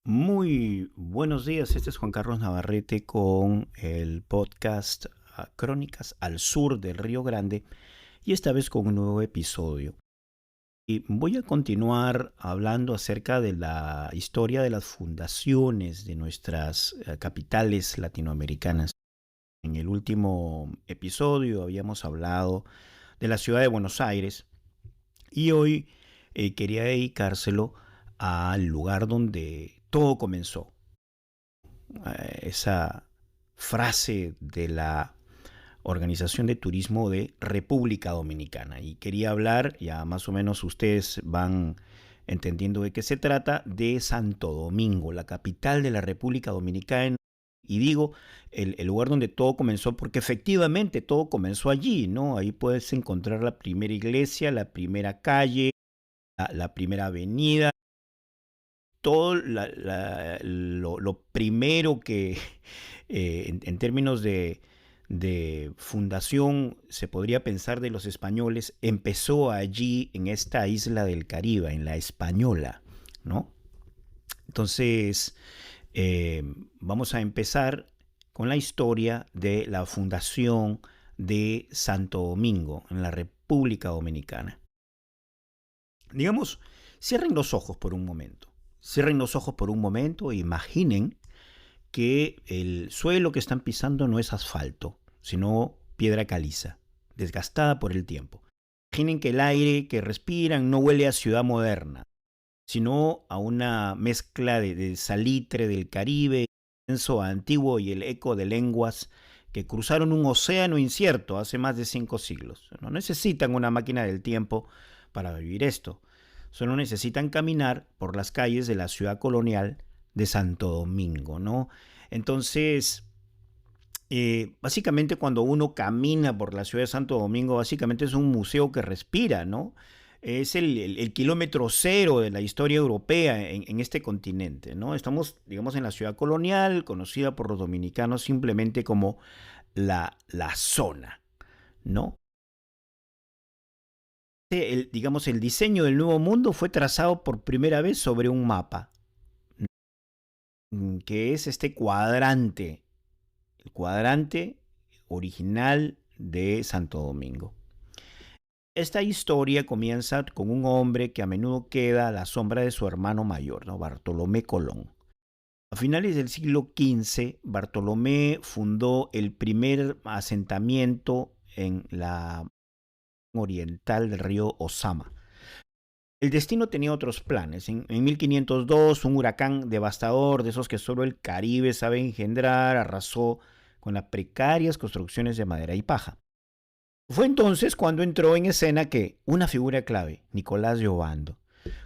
Muy buenos días, este es Juan Carlos Navarrete con el podcast Crónicas al Sur del Río Grande y esta vez con un nuevo episodio. Y voy a continuar hablando acerca de la historia de las fundaciones de nuestras capitales latinoamericanas. En el último episodio habíamos hablado de la ciudad de Buenos Aires y hoy quería dedicárselo al lugar donde todo comenzó, esa frase de la Organización de Turismo de República Dominicana. Y quería hablar, ya más o menos ustedes van entendiendo de qué se trata, de Santo Domingo, la capital de la República Dominicana. Y digo, el lugar donde todo comenzó, porque efectivamente todo comenzó allí, ¿no? Ahí puedes encontrar la primera iglesia, la primera calle, la primera avenida, todo lo primero que en términos de fundación se podría pensar de los españoles, empezó allí en esta isla del Caribe, en la Española, ¿no? Entonces, eh, vamos a empezar con la historia de la fundación de Santo Domingo en la República Dominicana. Digamos, cierren los ojos por un momento. Cierren los ojos por un momento e imaginen que el suelo que están pisando no es asfalto, sino piedra caliza, desgastada por el tiempo. Imaginen que el aire que respiran no huele a ciudad moderna, sino a una mezcla de salitre del Caribe, incienso antiguo y el eco de lenguas que cruzaron un océano incierto hace más de 5 siglos. No necesitan una máquina del tiempo para vivir esto. Solo necesitan caminar por las calles de la ciudad colonial de Santo Domingo, ¿no? Entonces, básicamente cuando uno camina por la ciudad de Santo Domingo, básicamente es un museo que respira, ¿no? Es el kilómetro cero de la historia europea en este continente, ¿no? Estamos, digamos, en la ciudad colonial, conocida por los dominicanos simplemente como la zona, ¿no? Digamos, el diseño del Nuevo Mundo fue trazado por primera vez sobre un mapa, que es este cuadrante, el cuadrante original de Santo Domingo. Esta historia comienza con un hombre que a menudo queda a la sombra de su hermano mayor, ¿no? Bartolomé Colón. A finales del siglo XV, Bartolomé fundó el primer asentamiento en la oriental del río Osama. El destino tenía otros planes. En 1502, un huracán devastador, de esos que solo el Caribe sabe engendrar, arrasó con las precarias construcciones de madera y paja. Fue entonces cuando entró en escena que una figura clave, Nicolás de Obando,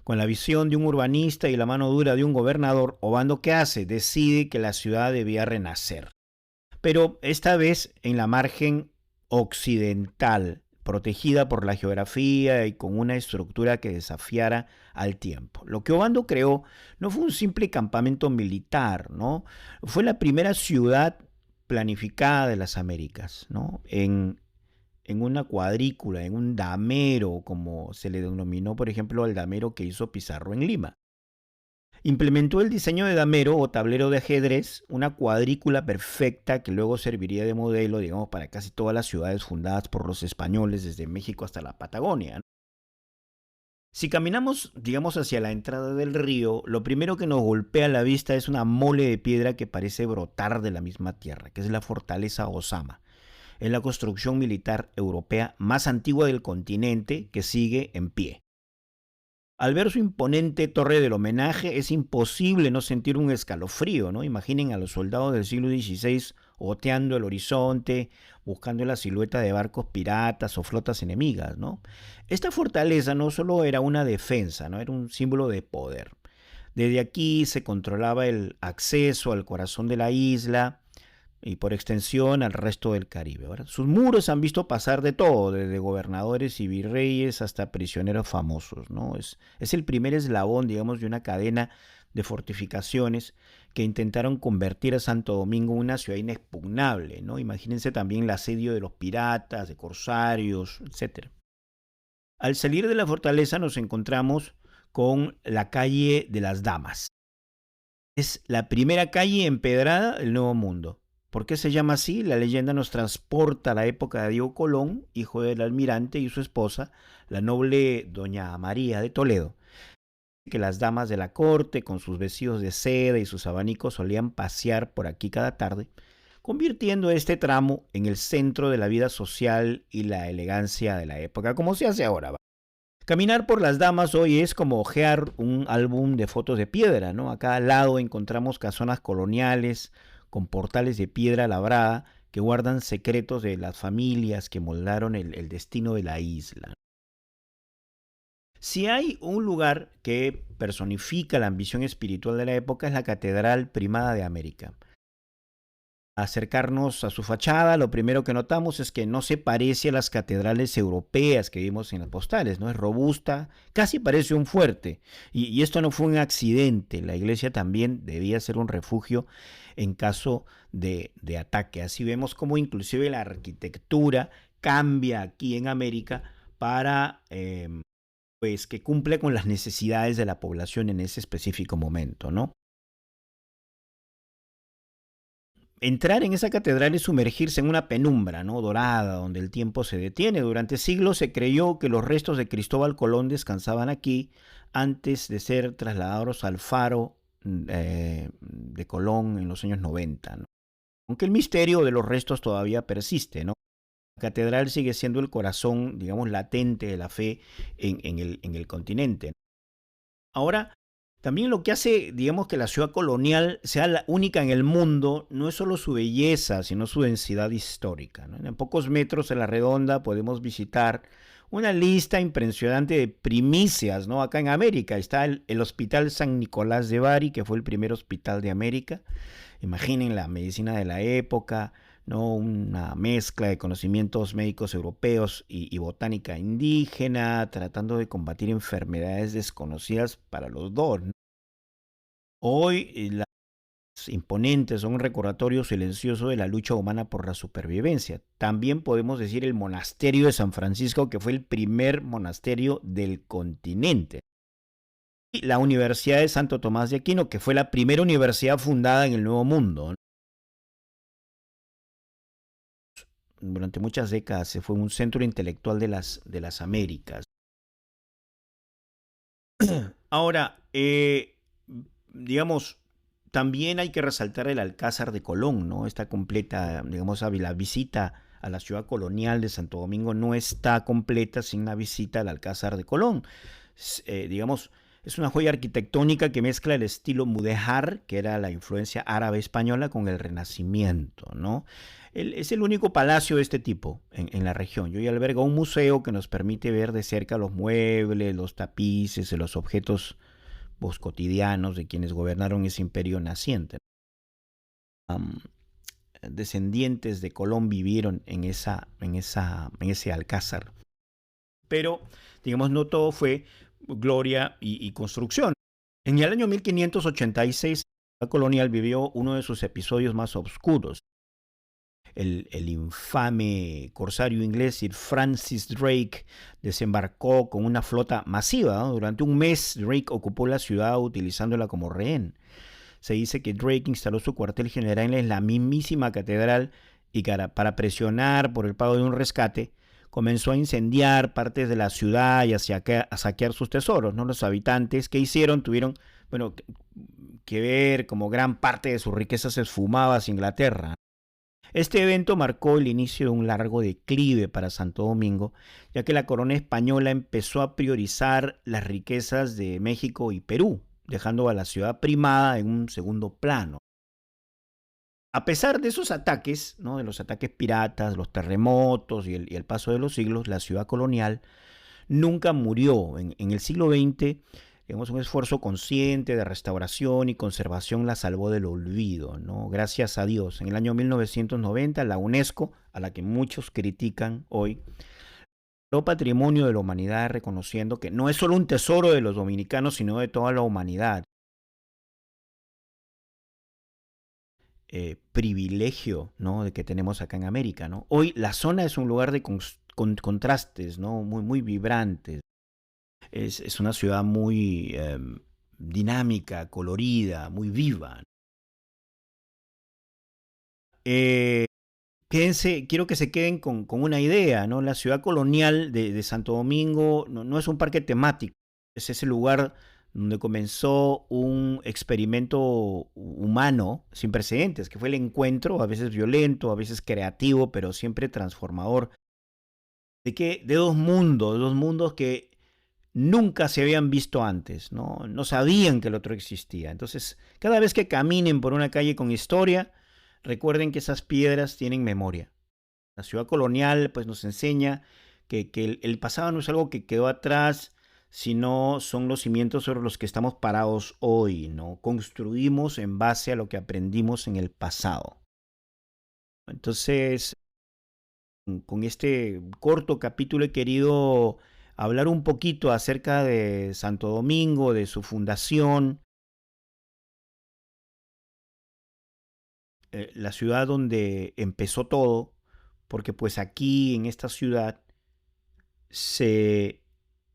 con la visión de un urbanista y la mano dura de un gobernador, Obando, ¿qué hace? Decide que la ciudad debía renacer. Pero esta vez en la margen occidental, protegida por la geografía y con una estructura que desafiara al tiempo. Lo que Obando creó no fue un simple campamento militar, ¿no? Fue la primera ciudad planificada de las Américas, ¿no? En una cuadrícula, en un damero, como se le denominó, por ejemplo, al damero que hizo Pizarro en Lima. Implementó el diseño de damero o tablero de ajedrez, una cuadrícula perfecta que luego serviría de modelo, digamos, para casi todas las ciudades fundadas por los españoles desde México hasta la Patagonia. Si caminamos, digamos, hacia la entrada del río, lo primero que nos golpea la vista es una mole de piedra que parece brotar de la misma tierra, que es la fortaleza Osama. Es la construcción militar europea más antigua del continente que sigue en pie. Al ver su imponente torre del homenaje es imposible no sentir un escalofrío, ¿no? Imaginen a los soldados del siglo XVI oteando el horizonte, buscando la silueta de barcos piratas o flotas enemigas, ¿no? Esta fortaleza no solo era una defensa, ¿no? Era un símbolo de poder. Desde aquí se controlaba el acceso al corazón de la isla, y por extensión al resto del Caribe. ¿Verdad? Sus muros han visto pasar de todo, desde gobernadores y virreyes hasta prisioneros famosos. ¿No? Es el primer eslabón, digamos, de una cadena de fortificaciones que intentaron convertir a Santo Domingo en una ciudad inexpugnable. ¿No? Imagínense también el asedio de los piratas, de corsarios, etc. Al salir de la fortaleza nos encontramos con la calle de las Damas. Es la primera calle empedrada del Nuevo Mundo. ¿Por qué se llama así? La leyenda nos transporta a la época de Diego Colón, hijo del almirante, y su esposa, la noble doña María de Toledo, que las damas de la corte, con sus vestidos de seda y sus abanicos, solían pasear por aquí cada tarde, convirtiendo este tramo en el centro de la vida social y la elegancia de la época, como se hace ahora. Caminar por las damas hoy es como hojear un álbum de fotos de piedra, ¿no? A cada lado encontramos casonas coloniales con portales de piedra labrada que guardan secretos de las familias que moldaron el destino de la isla. Si hay un lugar que personifica la ambición espiritual de la época es la Catedral Primada de América. Acercarnos a su fachada, lo primero que notamos es que no se parece a las catedrales europeas que vimos en las postales, ¿no? Es robusta, casi parece un fuerte. Y esto no fue un accidente, la iglesia también debía ser un refugio en caso de ataque. Así vemos cómo inclusive la arquitectura cambia aquí en América para pues que cumple con las necesidades de la población en ese específico momento, ¿no? Entrar en esa catedral es sumergirse en una penumbra, ¿no? Dorada, donde el tiempo se detiene. Durante siglos se creyó que los restos de Cristóbal Colón descansaban aquí antes de ser trasladados al faro de Colón en los años 90, ¿no? Aunque el misterio de los restos todavía persiste, ¿no? La catedral sigue siendo el corazón, digamos, latente de la fe en el continente. Ahora, también lo que hace, digamos, que la ciudad colonial sea la única en el mundo no es solo su belleza, sino su densidad histórica, ¿no? En pocos metros a la redonda podemos visitar una lista impresionante de primicias, ¿no? Acá en América está el Hospital San Nicolás de Bari, que fue el primer hospital de América. Imaginen la medicina de la época, ¿no? Una mezcla de conocimientos médicos europeos y botánica indígena, tratando de combatir enfermedades desconocidas para los dos, ¿no? Hoy las imponentes son un recordatorio silencioso de la lucha humana por la supervivencia. También podemos decir el monasterio de San Francisco, que fue el primer monasterio del continente. Y la Universidad de Santo Tomás de Aquino, que fue la primera universidad fundada en el Nuevo Mundo, ¿no? Durante muchas décadas se fue un centro intelectual de las Américas. Ahora, digamos, también hay que resaltar el Alcázar de Colón, ¿no? Está completa, digamos, la visita a la ciudad colonial de Santo Domingo no está completa sin la visita al Alcázar de Colón. Digamos, es una joya arquitectónica que mezcla el estilo mudéjar, que era la influencia árabe española, con el Renacimiento, ¿no? Es el único palacio de este tipo en la región. Y hoy alberga un museo que nos permite ver de cerca los muebles, los tapices, los objetos cotidianos de quienes gobernaron ese imperio naciente. Um, Descendientes de Colón vivieron en ese alcázar. Pero, digamos, no todo fue gloria y construcción. En el año 1586, la colonial vivió uno de sus episodios más oscuros. El infame corsario inglés Sir Francis Drake desembarcó con una flota masiva, ¿no? Durante un mes Drake ocupó la ciudad utilizándola como rehén. Se dice que Drake instaló su cuartel general en la mismísima catedral y para presionar por el pago de un rescate, comenzó a incendiar partes de la ciudad y a saquear sus tesoros, ¿no? Los habitantes que hicieron tuvieron, bueno, que ver como gran parte de sus riquezas se esfumaba hacia Inglaterra. Este evento marcó el inicio de un largo declive para Santo Domingo, ya que la corona española empezó a priorizar las riquezas de México y Perú, dejando a la ciudad primada en un segundo plano. A pesar de esos ataques, ¿no? De los ataques piratas, los terremotos y el paso de los siglos, la ciudad colonial nunca murió. En el siglo XX, digamos, un esfuerzo consciente de restauración y conservación la salvó del olvido, ¿no? Gracias a Dios. En el año 1990, la UNESCO, a la que muchos critican hoy, patrimonio de la humanidad, reconociendo que no es solo un tesoro de los dominicanos, sino de toda la humanidad. Privilegio, ¿no? De que tenemos acá en América, ¿no? Hoy la zona es un lugar de contrastes, ¿no? Muy, muy vibrantes. Es una ciudad muy dinámica, colorida, muy viva. Eh, quiero que se queden con una idea, ¿no? La ciudad colonial de Santo Domingo no es un parque temático, es ese lugar donde comenzó un experimento humano sin precedentes, que fue el encuentro, a veces violento, a veces creativo, pero siempre transformador, de dos mundos que nunca se habían visto antes, no sabían que el otro existía. Entonces, cada vez que caminen por una calle con historia, recuerden que esas piedras tienen memoria. La ciudad colonial pues nos enseña que el pasado no es algo que quedó atrás, sino son los cimientos sobre los que estamos parados hoy, ¿no? Construimos en base a lo que aprendimos en el pasado. Entonces, con este corto capítulo he querido hablar un poquito acerca de Santo Domingo, de su fundación, la ciudad donde empezó todo, porque pues aquí en esta ciudad se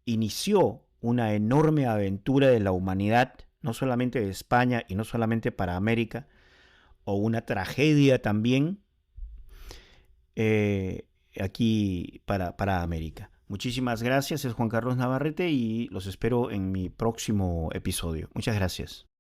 inició una enorme aventura de la humanidad, no solamente de España y no solamente para América, o una tragedia también aquí para América. Muchísimas gracias, es Juan Carlos Navarrete y los espero en mi próximo episodio. Muchas gracias.